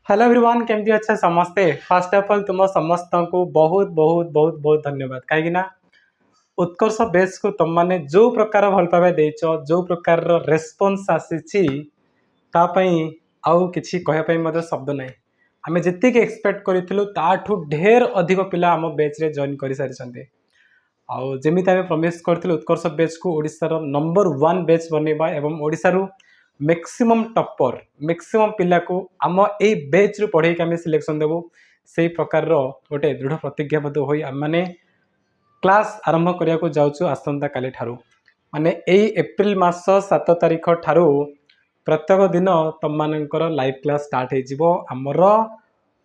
Hello everyone केमती अच्छा समस्ते फर्स्ट ऑफ ऑल तुम समस्त को बहुत बहुत बहुत बहुत धन्यवाद कहीं उत्कर्ष बेस को तुम मैंने जो प्रकार भल पाइबा देच जो प्रकार रेस्पॉन्स आसी आउ किछि कहया मत शब्द ना आम जी एक्सपेक्ट करूँ ताठू ढेर अधिक पिला आम बेच रे जॉइन कर सारी आउ जमी आम प्रमिश करूँ उत्कर्ष बेच को ओडिशार नंबर 1 बेच बनवा एवं ओडिशारू मैक्सिमम टप्पर मैक्सिमम पिला को आम ए बेच रु पढ़े आम सिलेक्शन देवु से प्रकार गोटे दृढ़ प्रतिज्ञाबद्ध हो मैंने क्लास आरंभ करने को जाऊँ आसंता काली ठारू माने यही एप्रिल मास 7 तारिख ठारू प्रत्येक दिन तुम मानकर लाइव क्लास स्टार्ट होमर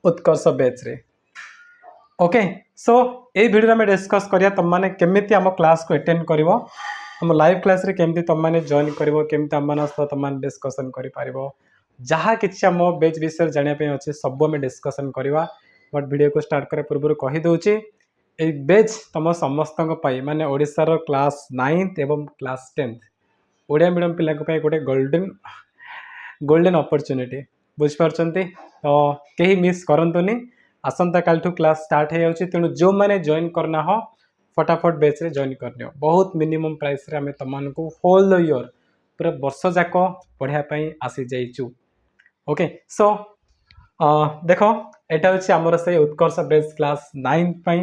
उत्कर्ष बैच रे ओके सो ये वीडियो में डिस्कस करिया तुम माने केमिति आम क्लास को अटेंड करिवो हम लाइव क्लास रे केमिति तुम माने जॉइन करिवो केमिति आम मान सह तुम माने डिस्कशन करि पारिबो जहाँ किछि आम बैच विषय जानिया पे अछि सब में डिस्कशन करिवा बट वीडियो को स्टार्ट करे पूर्व कहि दउछि ए बैच तुम समस्त माने ओडिशार क्लास 9th एवं क्लास 10th ओडिया मीडियम पिला गोटे गोल्डन अपॉर्चुनिटी बुझिपारछन्ती तो कहीं मिस करंतुनी आसंता काल ठू क्लास स्टार्ट हो जाउछि तेणु जो माने जॉइन करना हो फटाफट बैच रे जॉइन करनियो बहुत मिनिमम प्राइस रे हमें तमान को होल द ईयर पूरा वर्ष जाक पढ़िया पई आसी जाइछु ओके सो देखो एटा होछि हमर से उत्कर्ष बैच क्लास 9 पई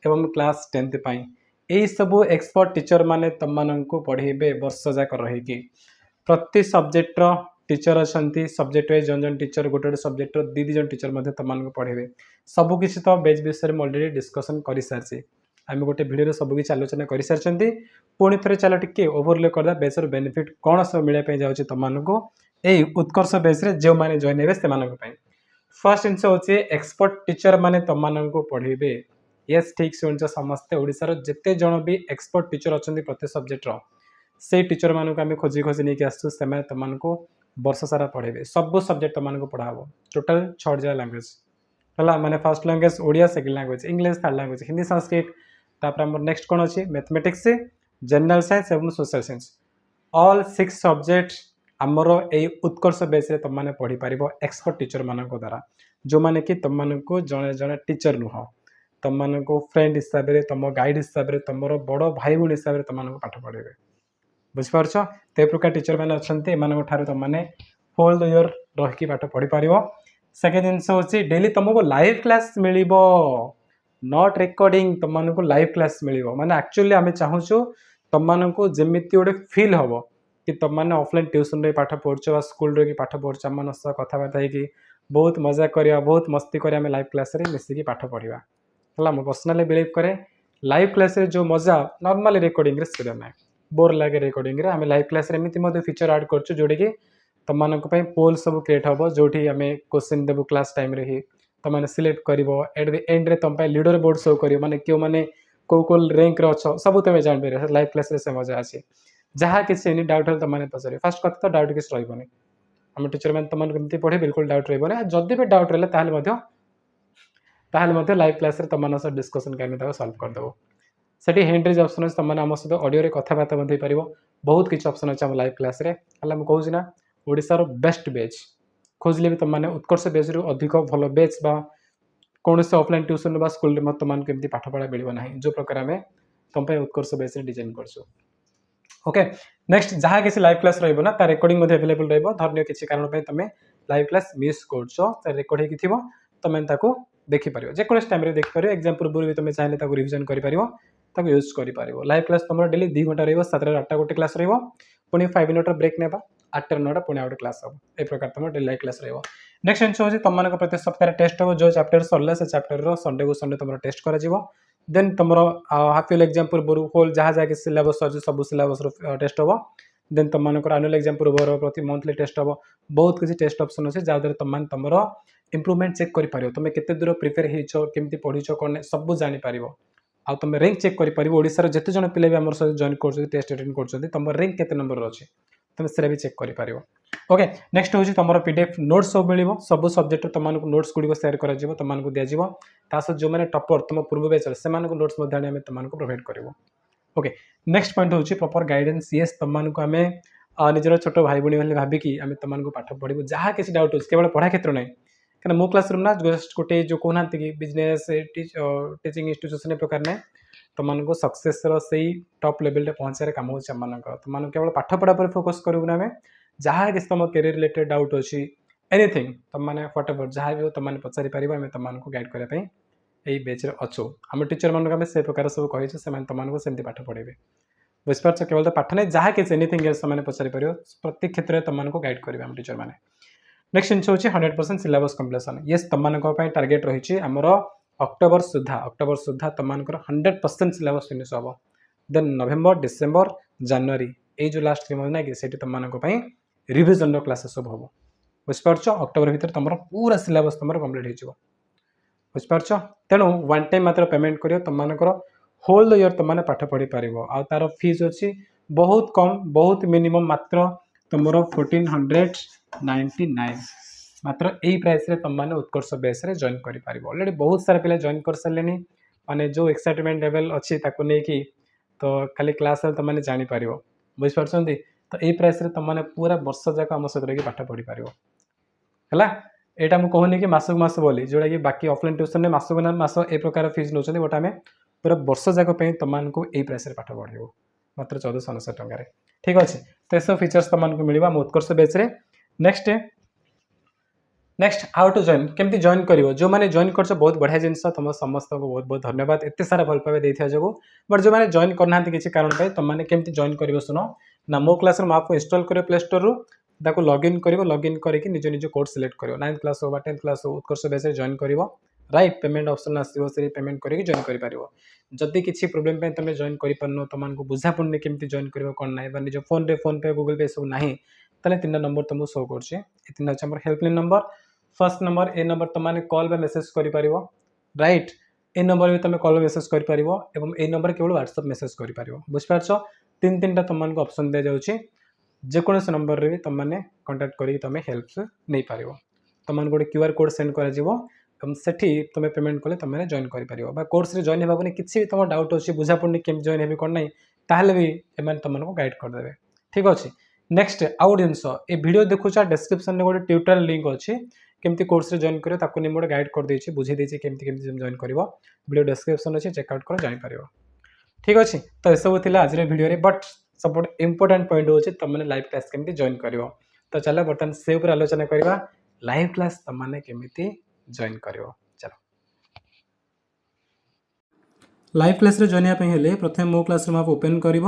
एवं क्लास 10th पई एई सब एक्सपर्ट टीचर माने तमान को पढ़ेबे वर्ष जाक रही प्रति सब्जेक्ट रो टीचर अच्छा सब्जेक्ट वाइज जन जन टीचर गोटे सब्जेक्ट दी जन टीचर तुम पढ़े सबकि तो बेच विषय में अलरेडी डिस्कसन कर सारी आम गोटे भिडियो सबकि आलोचना कर सारी पुणी थे चलो टी ओभरले करदा बेचर बेनिफिट कौन सब मिलने जाऊँगी तुमको यही उत्कर्ष बेच जो मैंने जॉइन हे से फर्स्ट जिनस हूँ एक्सपर्ट टीचर मैंने तुमको पढ़े येस ठीक शुणच समस्ते ओडिशार जिते जन भी एक्सपर्ट टीचर अच्छा प्रति सब्जेक्ट से टीचर मानक आम खोजी खोजी नहीं आसू से तुमको वर्ष सारा पढ़े सब सब्जेक्ट तुमको पढ़ाब टोटाल 6 लैंग्वेज है माने first language Odia second language English third language Hindi Sanskrit तापर आम नेक्स्ट कौन अच्छी मैथमेटिक्स जनरल साइंस और सोशल साइंस ऑल 6 सब्जेक्ट आमर यही उत्कर्ष बेस तुमने पढ़ी पार एक्सपर्ट टीचर मान द्वारा जो मैंने कि तुमको जड़े जड़े टीचर नुह तुमको फ्रेंड हिसाब से तुम गाइड हिसाब से तुम बड़ भाई भाई हिसाब से तुमको पाठ पढ़े बुझिपार ते प्रकार टीचर मैंने अच्छा तुमने होल द ईयर रही पाठ पढ़ी पार सेकेंड जिनस हूँ डेली तुमको live class mill not recording तुमको लाइव क्लास मिल माने एक्चुअली आम चाहूँ तुमको जमी गोटे फील हम कि तुमने ऑफलाइन ट्यूशन रे पाठ पढ़ुच स्कूल रे पाठ पढ़ुच आम मन सह कथबार्ता हो बहुत मजा करिया बहुत मस्ती करिया लाइव क्लास रे मिसिकी पाठ पढ़ा है मुझे पर्सनाली बिलीव करे लाइव क्लास रे जो मजा नॉर्मली रिकॉर्डिंग रे से ना बोर लगे रिकॉर्डिंग रे आम लाइव क्लास रे एमती फीचर ऐड कर जोटा कि तुम पोल सब क्रिएट हम जो आम क्वेश्चन देवु क्लास टाइम रे ही तुमने सिलेक्ट कर एट द एंड रे तुम लीडर बोर्ड शो कर माने क्यों मैंने कौ रैंक अच्छ सब तुम जानपर लाइव क्लास रे से मजा अच्छे जहाँ किसी एनी डाउट तुमने पचार फास्ट कथा तो डाउट किसी रही आम टीचर मैंने तुमको पढ़े बिल्कुल डाउट रही जदि भी डाउट रहा लाइव क्लास रे तुम सह डिस्कसन कर सल्व करदेव सेठी हैंड रेज ऑप्शन अच्छे तुमने आम सहित ऑडियो रे कथबार्ता पार बहुत किसी ऑप्शन अच्छे आम लाइव क्लास रे है मुझे ना ओडिशार बेस्ट बेच खोजले भी तुमने उत्कर्ष बेच रु अधिक भल बेच बा कौन से ऑफलाइन ट्यूशन बा स्कूल में तुमको केमती पाठ पढ़ा मिलना जो प्रकार आम तुम उत्कर्ष बेच डिजाइन करछु ओके नेक्स्ट जहाँ किसी लाइव क्लास रही ना रेकर्डिंग अवेलेबल रही किसी कारण तुम लाइव क्लास मिस कर रेकर्ड हो तुम देखिपर जेको टाइम देखिपर एग्जाम पूर्व भी तुम चाहिए रिविजन कर यूज कर लाइव क्लास तुम डेली 2 घंटा रही 7 ରୁ 8 गोटे क्लास पुणी 5 मिनट ब्रेक ने 8 ରୁ 9 पुणी गोटे क्लास हम ए प्रकार तुम डेली लाइव क्लास रही नेक्स्ट जिन हूँ तुम प्रति सप्ताह टेस्ट हो जो चैप्टर सरला से चैप्टर संडे को संडे तुम टेस्ट कर देन तुम हाफ ईयर एग्जाम पूर्व होल जहाँ जहाँ सिलेबस अच्छे सब सिलेबस टेस्ट हम देन तुम आनुअल एग्जाम पूर्व प्रति मंथली टेस्ट हम बहुत किसी टेस्ट ऑप्शन अच्छे जहाँद्वारा तुम तुम इम्प्रूवमेंट चेक कर तुम केते दूर प्रिपेयर होमती पढ़ीच कौन सब जापर आ तुम रैंक चेक कर जिते जन पिले भी आम जॉइन कर टेस्ट अटेंड कर तुम रैंक केते नंबर अच्छे तुम से भी चेक कर ओके नेक्स्ट हूँ तुम पीडीएफ नोट्स सब मिल सब सब्जेक्ट तुमको नोट्स गुड़िक सेयार कर तुमको दिज्व तासह जो मैंने टपर तुम पूर्व बेचर से नोट्स तुमको प्रोवाइड कर ओके नेक्स्ट पॉइंट हूँ प्रॉपर गाइडेंस येस तुमको आम निजर छोट भाई भाई भाई भाविकी आम तुमको पाठ पढ़ू जहाँ किसी डाउट हो केवल पढ़ा क्षेत्र ना कहीं मो क्लासरूम ना जस्ट गोटे जो कहना कि बिजनेस टीचिंग इंस्टीट्यूशन प्रकार ने तुमको सक्सेस से टॉप लेवल रे पहुँचार काम हो तुम केवल पाठ पढ़ा पर फोकस करूँ ना जहाँ कि तुम कैरियर रिलेटेड डाउट अच्छी एनीथिंग तुमने व्हाटएवर जहाँ भी तुमने पचारि पार आम तुमको गाइड करने यही बेच अच्छु आम टीचर मानक आम से प्रकार सब कही तुमको सेमती पाठ पढ़ेबे बुझिपार केवल तो पाठ नहीं जहाँ किसी एनीथिंग एल्स तुमने पचारि पार प्रति क्षेत्र में तुमको गाइड करेंगे आम टीचर मैंने नेक्स्ट जिन हूँ 100% सिलेबस कम्प्लीसन ये तुम टार्गेट रही आमर अक्टोबर सुधा तुम 100% सिलेबस फिनिश हम देन नवेम्बर डिसेम्बर जनवरी ये जो लास्ट 3 मंथ ना कि तुम रिविजन क्लासेस सब हम बुझिपार अक्टोबर भर तुम पूरा सिलेबस तुम कम्प्लीट हो बुझिपार तेणु वन टाइम मात्र पेमेंट कर तुमर होल इयर तुमने पाठ पढ़ी पार आ तार फीस अच्छी बहुत कम बहुत मिनिमम मात्र तुम 1499 मात्र यही प्राइस रे तुमने उत्कर्ष बेस रे जॉइन कर ऑलरेडी बहुत सारा पिला जॉइन कर सारे माने जो एक्साइटमेंट लेवल अच्छी नहीं तो खाली क्लास तुमने जापर बुझिपार तो यही प्राइस रे तुमने पूरा वर्ष जाक आम सहित रही पाठ पढ़ी पार है यहाँ मुझे कहूनी कि मासक मास बोली जोटा कि बाकी ऑफलाइन ट्यूशन में मासक ना मास ए प्रकार फीस नौ बट आम पूरा वर्ष जाक तुमको यही प्राइस रे पाठ पढ़ेबू मात्र 1499 टकर ठीक अच्छे तो ये सब फीचर्स तुमको मिल उत्कर्ष बेच रे नेक्स्ट हाउ टू जॉइन केमती जॉइन कर जो मैंने जॉइन कर बहुत बढ़िया जिनस तुम समस्त को बहुत बहुत धन्यवाद एत सारा भल पाइबा देथिया जो बट जो मैंने जॉइन करना किसी कारण तुमने केमती जॉइन कर सुनो ना मो क्लास आपको इंस्टॉल कर प्ले स्टोर रू ताको लॉगिन करके निज निज कोर्स सिलेक्ट कर 9th क्लास हो 10th क्लास हो उत्कर्ष बेस जॉइन कर राइट पेमेंट ऑप्शन आसो से पेमेंट करके जॉइन कर जदि किसी प्रोब्लेम तुम जॉइन कर तुमको बुझा पड़नी केमती जॉइन कर कौन ना निज फोन पे फोन पे गूगल पे सब ना तेल 3 नंबर तुमको शो कर helpline number first number A number तुमने कॉल बा मेसेज कर राइट ए नंबर भी तुम कॉल मेसेज कर ए नंबर केवल व्हाट्सएप मेसेज कर बुझिपार 3 तुमको ऑप्शन दि जाऊँगी जेकोसी नंबर रे भी तुमने कांटेक्ट करी तुम हेल्प नहीं पार तुमको गोटे क्यूआर कोड सेंड कर सेठी तुम पेमेंट कले तुम जॉइन कर कोर्स रे जॉइन होगा किसी भी तुम डाउट अच्छी बुझा पड़नी केम जॉइन हे कौन ना ताहले भी एम तुमको गाइड करदे ठीक अच्छे नेक्स्ट आउ जिनस ये वीडियो देखुचा डिस्क्रिप्शन में गोटे ट्यूटोरियल लिंक अच्छी केमती कोर्स रे जॉइन कर गोटे गाइड कर देछि बुझे देछि केमती केमती जॉइन करबो वीडियो डिस्क्रिप्शन अच्छे चेकआउट कर जानि पारिबो ठीक अच्छे तो ये सब थिला आज वीडियो रे बट सब इम्पोर्टाट पॉइंट हूँ तुमने लाइव क्लास केमती जॉइन कर तो चलो बर्तमान से ऊपर आलोचना करवा लाइव क्लास तुमने केमती जॉइन कर चलो लाइव क्लास रे जॉइन हेले प्रथम मो क्लासरूम आप ओपन कर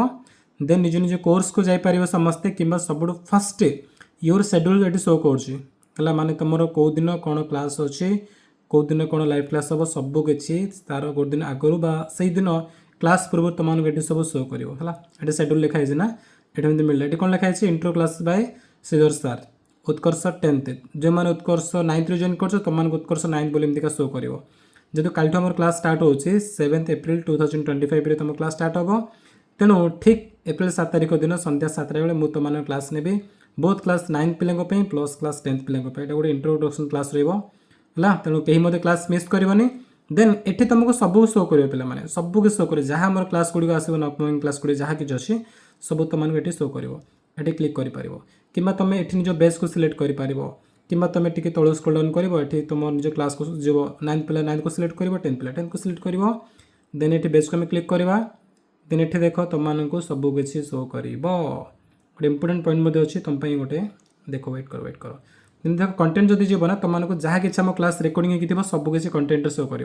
देन निज निज कोर्स को जापर समस्ते कि सब फर्स्ट योर शेड्यूल ये शो कर माने तुम कौ दिन कौन क्लास अच्छे कौ दिन कौन लाइव क्लास हम सब किसी तार गोटे दिन आगु से दिन क्लास पूर्व तुमको ये सब शो कर शेड्यूल लिखाई ना ये मिलला ये कौन लिखाई इंट्रो क्लास बाय श्रीधर सार उत्कर्ष 10th जो मैंने उत्कर्ष 9th रे जॉइन कर तुमको उत्कर्ष 9th बोली एमती शो कर जेहतु कालठू आम क्लास स्टार्ट हो 7th April 2025 रे तुम क्लास स्टार्ट हम तेणु ठीक April 7 तारिख दिन संध्या 7 बेले मुझे तुम क्लास नेबी बोथ क्लास 9th पिलांको प्लस क्लास 10th पिलांको गोटे इंट्रोडक्शन क्लास रहा तेणु कहीं मत क्लास मिस करनी देन एठी तुमको सब शो कर पे सब किसी शो कर जहाँ आम क्लास गुड़िक आसो अपकमिंग क्लास गुड़ी जहाँ किसी अच्छी सब तुमको ये शो कर क्लिक कर कि तुम ये निज बेस को सिलेक्ट कर कि तुम टी तल स्क्रॉल डाउन कर तुम निज क्लास को जो 9th पिला 9th को सिलेक्ट कर 10th पिला 10th को सिलेक्ट कर देन ये बेस को आम क्लिक करवा देन ये देख तुमको सब किसी शो कर गोटे इंपोर्टेंट पॉइंट अच्छी तुम गोटे देख वेट कर देख कंटेंट जदि जीव ना तुमको जहाँ कि आम क्लास रिकॉर्डिंग होगी सब किसी कंटेंट शो कर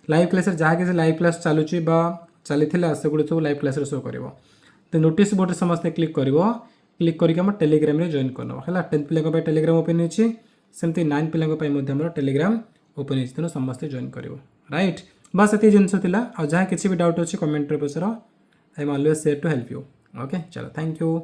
लाइव क्लास जहाँ किसी लाइव क्लास चलुची चली से गुड़ सब लाइव क्लास शो कर तो नोटिस बोर्ड समस्त क्लिक करके आम टेलीग्राम रे जॉइन करना है 10th पिला टेलीग्राम ओपन होती सेमती 9th पिला टेलीग्राम ओपन होती तेणु समस्ते जॉइन कर राइट बस ये जिनस जहाँ किसी भी डाउट अच्छी कमेंट पचार I am always share to help you okay चलो थैंक यू।